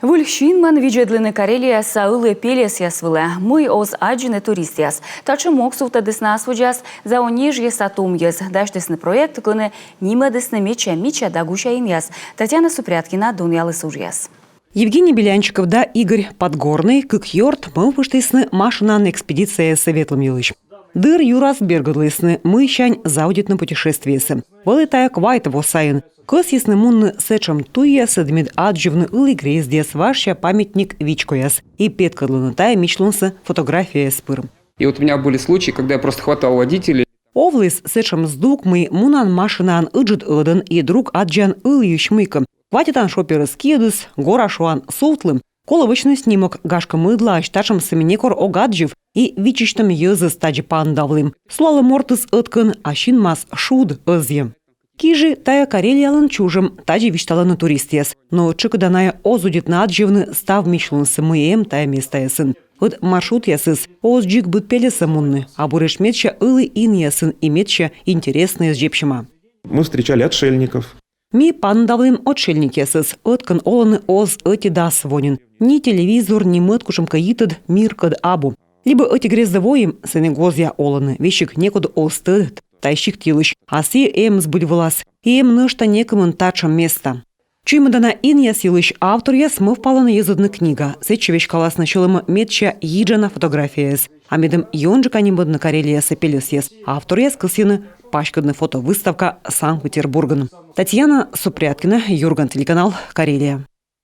Вульхшинман виджедлины Карелия саулы пелес ясвылы. Мы оз аджины туристяс. Тачы моксуфта десна свуджас за онежье сатум яс. Даштесный проект клыны нима десны меча дагуша им яс. Татьяна Супряткина дунялы сужьяс. Евгений Белянчиков да Игорь Подгорный, кык-йорт, мы выштысны машинанная экспедиция Светлым Елыч. Дыр Юрас Бергадлысны, мы щань заудит на путешествие. Вылетая квайт восайн. Кос ясны мунны сечам туяс, дмид адживны ылы грездес, ваша памятник вичкояс. И петкадлынатая мичлунса фотография спыр. И вот у меня были случаи, когда я просто хватал водителей. Овлыс сечам сдук мы мунан машинан ыджит ыдын и друг аджан ылы ющмыком. Хватитан шоперы скидыс, гора шуан сутлым. Коловочный снимок гашка мыдла, ащташам саминекор огаджив и вичиштам езы стаджи пандавлым. Слалы мортыс ыткан, ащин мас шуд ызьем. Кижи тая Карелиялын чужым, таджи вишталаны туристес. Но чыкыданая озудит надживны став мишлунсы мыем тая места ясын. Вот маршрут ясыз, оз джик быт пелеса мунны, а буреш метча ылы ин ясын и метча интересные сжепшима. Мы встречали отшельников. Ми пандавлым отшельник ясыз, ыткан оланы оз эти да свонин. Ни телевизор, ни мыткушем каитыд мир кад абу. Либо эти грезовоим сенегозия оланы, вещик некуда остыдт. Тайщик тилыш, а си сбудь влас, им нышта некому тачам места. Чуйма дана ин ясилыш автор яс мы впала на езудна книга, сечевич калас началама метча yiджана фотография яс, а медом йонжика небод на Карелия сапелес яс, автор яс кысины пачкадна фотовыставка Санкт-Петербурган. Татьяна Супряткина, Юрган, телеканал Карелия.